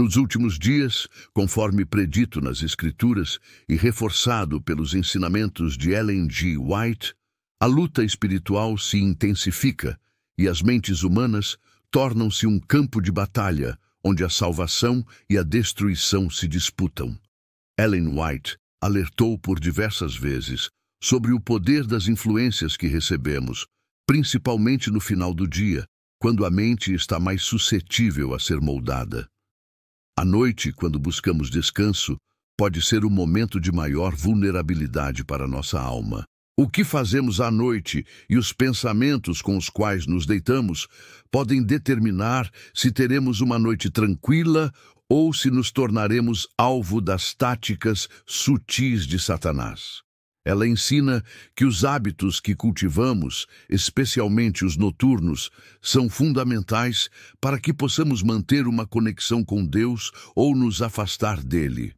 Nos últimos dias, conforme predito nas Escrituras e reforçado pelos ensinamentos de Ellen G. White, a luta espiritual se intensifica e as mentes humanas tornam-se um campo de batalha onde a salvação e a destruição se disputam. Ellen White alertou por diversas vezes sobre o poder das influências que recebemos, principalmente no final do dia, quando a mente está mais suscetível a ser moldada. À noite, quando buscamos descanso, pode ser o momento de maior vulnerabilidade para nossa alma. O que fazemos à noite e os pensamentos com os quais nos deitamos podem determinar se teremos uma noite tranquila ou se nos tornaremos alvo das táticas sutis de Satanás. Ela ensina que os hábitos que cultivamos, especialmente os noturnos, são fundamentais para que possamos manter uma conexão com Deus ou nos afastar dele.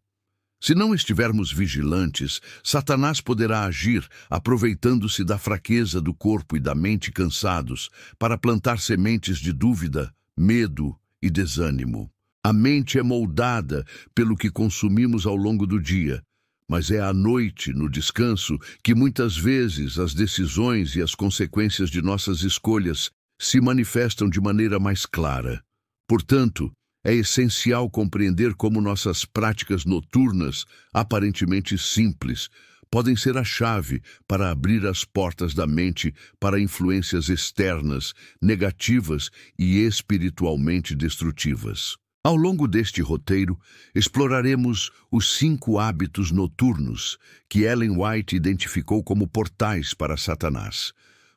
Se não estivermos vigilantes, Satanás poderá agir aproveitando-se da fraqueza do corpo e da mente cansados para plantar sementes de dúvida, medo e desânimo. A mente é moldada pelo que consumimos ao longo do dia, mas é à noite, no descanso, que muitas vezes as decisões e as consequências de nossas escolhas se manifestam de maneira mais clara. Portanto, é essencial compreender como nossas práticas noturnas, aparentemente simples, podem ser a chave para abrir as portas da mente para influências externas, negativas e espiritualmente destrutivas. Ao longo deste roteiro, exploraremos os 5 hábitos noturnos que Ellen White identificou como portais para Satanás,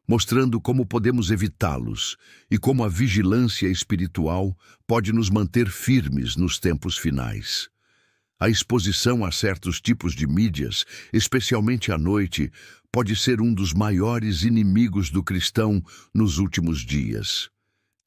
mostrando como podemos evitá-los e como a vigilância espiritual pode nos manter firmes nos tempos finais. A exposição a certos tipos de mídias, especialmente à noite, pode ser um dos maiores inimigos do cristão nos últimos dias.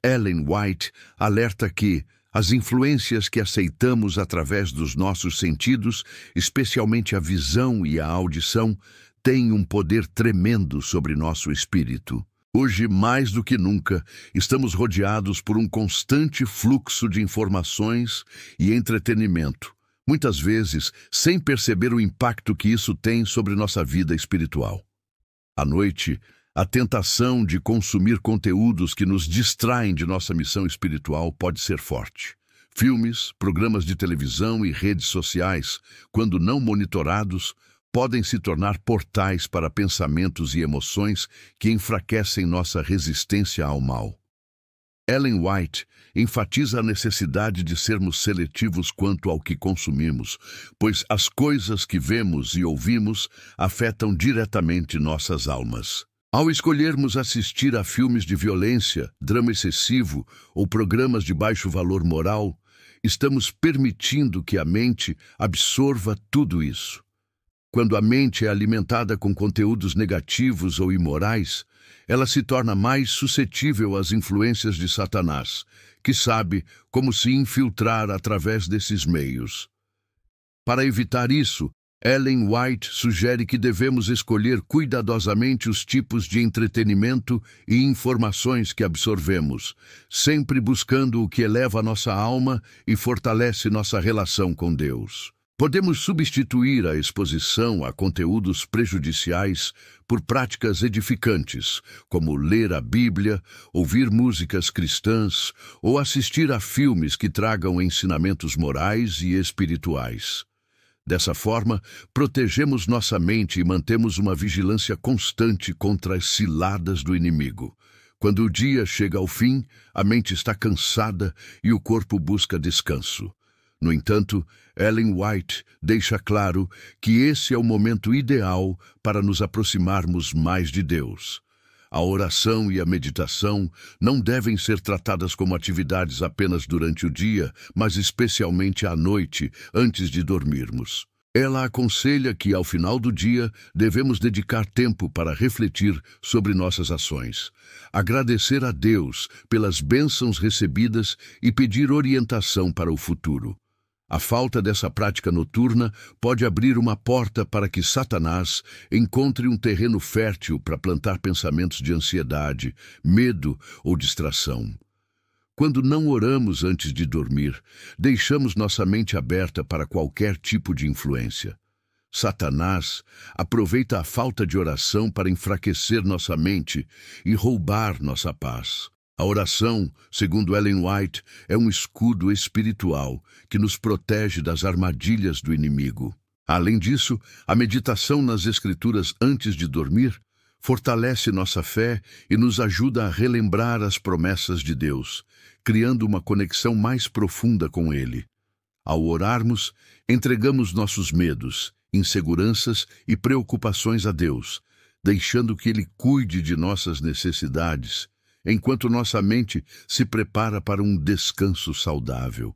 Ellen White alerta que as influências que aceitamos através dos nossos sentidos, especialmente a visão e a audição, têm um poder tremendo sobre nosso espírito. Hoje, mais do que nunca, estamos rodeados por um constante fluxo de informações e entretenimento, muitas vezes sem perceber o impacto que isso tem sobre nossa vida espiritual. À noite, a tentação de consumir conteúdos que nos distraem de nossa missão espiritual pode ser forte. Filmes, programas de televisão e redes sociais, quando não monitorados, podem se tornar portais para pensamentos e emoções que enfraquecem nossa resistência ao mal. Ellen White enfatiza a necessidade de sermos seletivos quanto ao que consumimos, pois as coisas que vemos e ouvimos afetam diretamente nossas almas. Ao escolhermos assistir a filmes de violência, drama excessivo ou programas de baixo valor moral, estamos permitindo que a mente absorva tudo isso. Quando a mente é alimentada com conteúdos negativos ou imorais, ela se torna mais suscetível às influências de Satanás, que sabe como se infiltrar através desses meios. Para evitar isso, Ellen White sugere que devemos escolher cuidadosamente os tipos de entretenimento e informações que absorvemos, sempre buscando o que eleva nossa alma e fortalece nossa relação com Deus. Podemos substituir a exposição a conteúdos prejudiciais por práticas edificantes, como ler a Bíblia, ouvir músicas cristãs ou assistir a filmes que tragam ensinamentos morais e espirituais. Dessa forma, protegemos nossa mente e mantemos uma vigilância constante contra as ciladas do inimigo. Quando o dia chega ao fim, a mente está cansada e o corpo busca descanso. No entanto, Ellen White deixa claro que esse é o momento ideal para nos aproximarmos mais de Deus. A oração e a meditação não devem ser tratadas como atividades apenas durante o dia, mas especialmente à noite, antes de dormirmos. Ela aconselha que, ao final do dia, devemos dedicar tempo para refletir sobre nossas ações, agradecer a Deus pelas bênçãos recebidas e pedir orientação para o futuro. A falta dessa prática noturna pode abrir uma porta para que Satanás encontre um terreno fértil para plantar pensamentos de ansiedade, medo ou distração. Quando não oramos antes de dormir, deixamos nossa mente aberta para qualquer tipo de influência. Satanás aproveita a falta de oração para enfraquecer nossa mente e roubar nossa paz. A oração, segundo Ellen White, é um escudo espiritual que nos protege das armadilhas do inimigo. Além disso, a meditação nas Escrituras antes de dormir fortalece nossa fé e nos ajuda a relembrar as promessas de Deus, criando uma conexão mais profunda com Ele. Ao orarmos, entregamos nossos medos, inseguranças e preocupações a Deus, deixando que Ele cuide de nossas necessidades, enquanto nossa mente se prepara para um descanso saudável.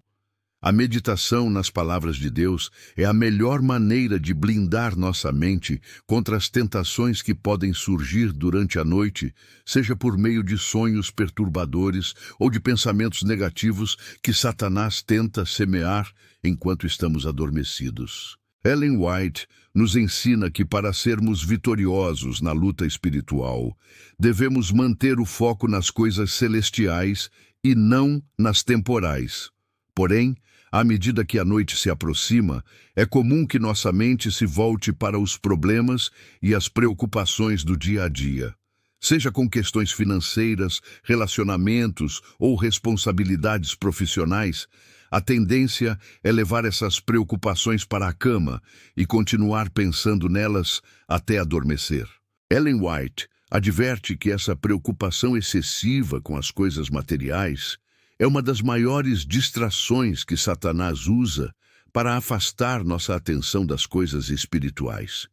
A meditação nas palavras de Deus é a melhor maneira de blindar nossa mente contra as tentações que podem surgir durante a noite, seja por meio de sonhos perturbadores ou de pensamentos negativos que Satanás tenta semear enquanto estamos adormecidos. Ellen White nos ensina que para sermos vitoriosos na luta espiritual, devemos manter o foco nas coisas celestiais e não nas temporais. Porém, à medida que a noite se aproxima, é comum que nossa mente se volte para os problemas e as preocupações do dia a dia. Seja com questões financeiras, relacionamentos ou responsabilidades profissionais, a tendência é levar essas preocupações para a cama e continuar pensando nelas até adormecer. Ellen White adverte que essa preocupação excessiva com as coisas materiais é uma das maiores distrações que Satanás usa para afastar nossa atenção das coisas espirituais.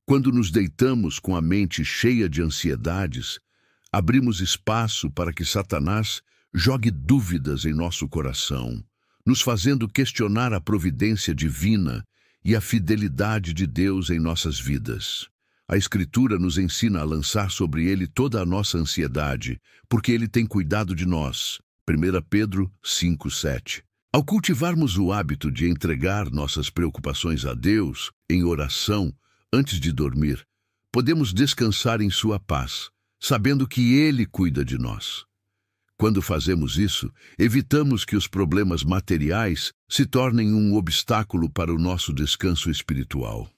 Quando nos deitamos com a mente cheia de ansiedades, abrimos espaço para que Satanás jogue dúvidas em nosso coração, nos fazendo questionar a providência divina e a fidelidade de Deus em nossas vidas. A Escritura nos ensina a lançar sobre Ele toda a nossa ansiedade, porque Ele tem cuidado de nós. 1 Pedro 5:7. Ao cultivarmos o hábito de entregar nossas preocupações a Deus em oração antes de dormir, podemos descansar em sua paz, sabendo que Ele cuida de nós. Quando fazemos isso, evitamos que os problemas materiais se tornem um obstáculo para o nosso descanso espiritual.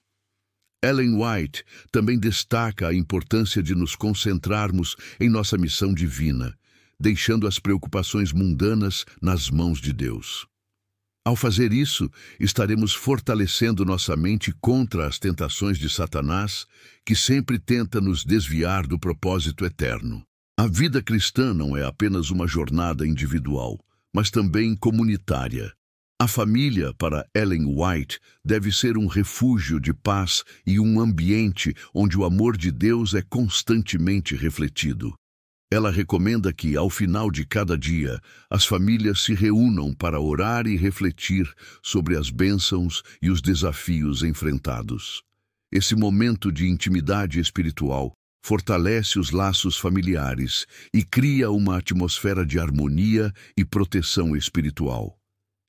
Ellen White também destaca a importância de nos concentrarmos em nossa missão divina, deixando as preocupações mundanas nas mãos de Deus. Ao fazer isso, estaremos fortalecendo nossa mente contra as tentações de Satanás, que sempre tenta nos desviar do propósito eterno. A vida cristã não é apenas uma jornada individual, mas também comunitária. A família, para Ellen White, deve ser um refúgio de paz e um ambiente onde o amor de Deus é constantemente refletido. Ela recomenda que, ao final de cada dia, as famílias se reúnam para orar e refletir sobre as bênçãos e os desafios enfrentados. Esse momento de intimidade espiritual fortalece os laços familiares e cria uma atmosfera de harmonia e proteção espiritual.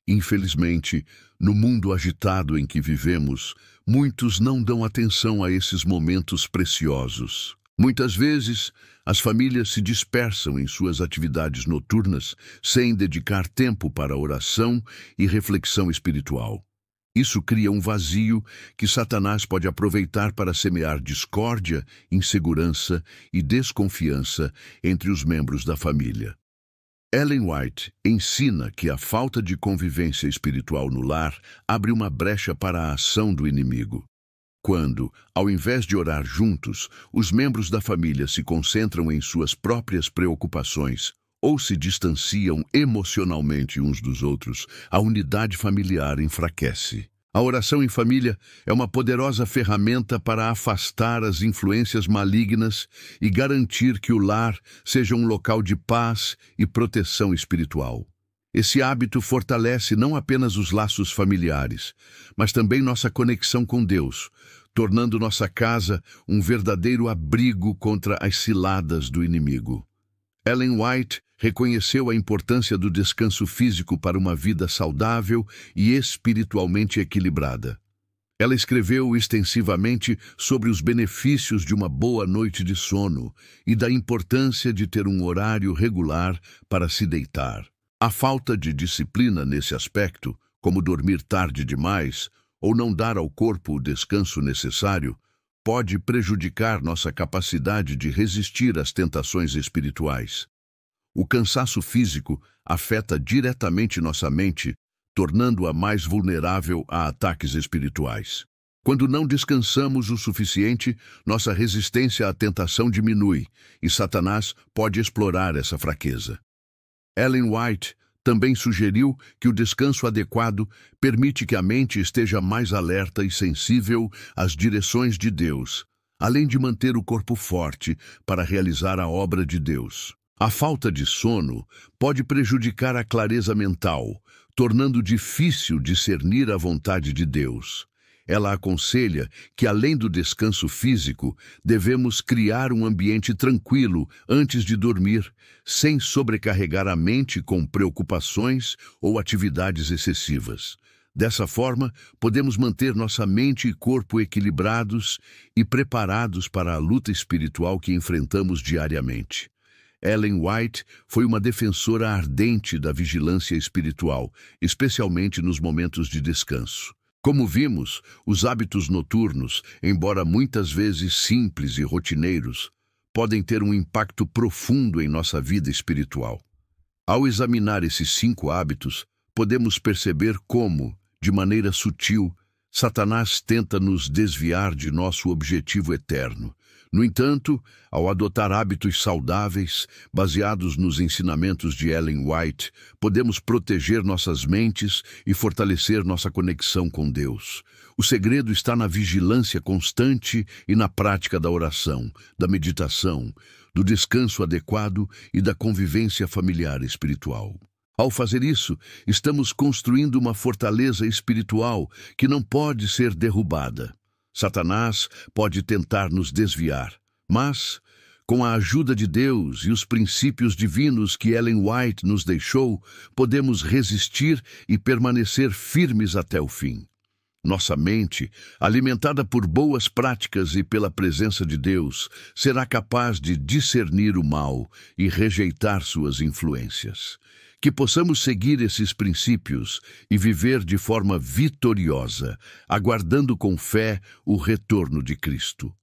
Infelizmente, no mundo agitado em que vivemos, muitos não dão atenção a esses momentos preciosos. Muitas vezes, as famílias se dispersam em suas atividades noturnas sem dedicar tempo para oração e reflexão espiritual. Isso cria um vazio que Satanás pode aproveitar para semear discórdia, insegurança e desconfiança entre os membros da família. Ellen White ensina que a falta de convivência espiritual no lar abre uma brecha para a ação do inimigo. Quando, ao invés de orar juntos, os membros da família se concentram em suas próprias preocupações ou se distanciam emocionalmente uns dos outros, a unidade familiar enfraquece. A oração em família é uma poderosa ferramenta para afastar as influências malignas e garantir que o lar seja um local de paz e proteção espiritual. Esse hábito fortalece não apenas os laços familiares, mas também nossa conexão com Deus, tornando nossa casa um verdadeiro abrigo contra as ciladas do inimigo. Ellen White reconheceu a importância do descanso físico para uma vida saudável e espiritualmente equilibrada. Ela escreveu extensivamente sobre os benefícios de uma boa noite de sono e da importância de ter um horário regular para se deitar. A falta de disciplina nesse aspecto, como dormir tarde demais ou não dar ao corpo o descanso necessário, pode prejudicar nossa capacidade de resistir às tentações espirituais. O cansaço físico afeta diretamente nossa mente, tornando-a mais vulnerável a ataques espirituais. Quando não descansamos o suficiente, nossa resistência à tentação diminui e Satanás pode explorar essa fraqueza. Ellen White também sugeriu que o descanso adequado permite que a mente esteja mais alerta e sensível às direções de Deus, além de manter o corpo forte para realizar a obra de Deus. A falta de sono pode prejudicar a clareza mental, tornando difícil discernir a vontade de Deus. Ela aconselha que, além do descanso físico, devemos criar um ambiente tranquilo antes de dormir, sem sobrecarregar a mente com preocupações ou atividades excessivas. Dessa forma, podemos manter nossa mente e corpo equilibrados e preparados para a luta espiritual que enfrentamos diariamente. Ellen White foi uma defensora ardente da vigilância espiritual, especialmente nos momentos de descanso. Como vimos, os hábitos noturnos, embora muitas vezes simples e rotineiros, podem ter um impacto profundo em nossa vida espiritual. Ao examinar esses 5 hábitos, podemos perceber como, de maneira sutil, Satanás tenta nos desviar de nosso objetivo eterno. No entanto, ao adotar hábitos saudáveis, baseados nos ensinamentos de Ellen White, podemos proteger nossas mentes e fortalecer nossa conexão com Deus. O segredo está na vigilância constante e na prática da oração, da meditação, do descanso adequado e da convivência familiar espiritual. Ao fazer isso, estamos construindo uma fortaleza espiritual que não pode ser derrubada. Satanás pode tentar nos desviar, mas, com a ajuda de Deus e os princípios divinos que Ellen White nos deixou, podemos resistir e permanecer firmes até o fim. Nossa mente, alimentada por boas práticas e pela presença de Deus, será capaz de discernir o mal e rejeitar suas influências. Que possamos seguir esses princípios e viver de forma vitoriosa, aguardando com fé o retorno de Cristo.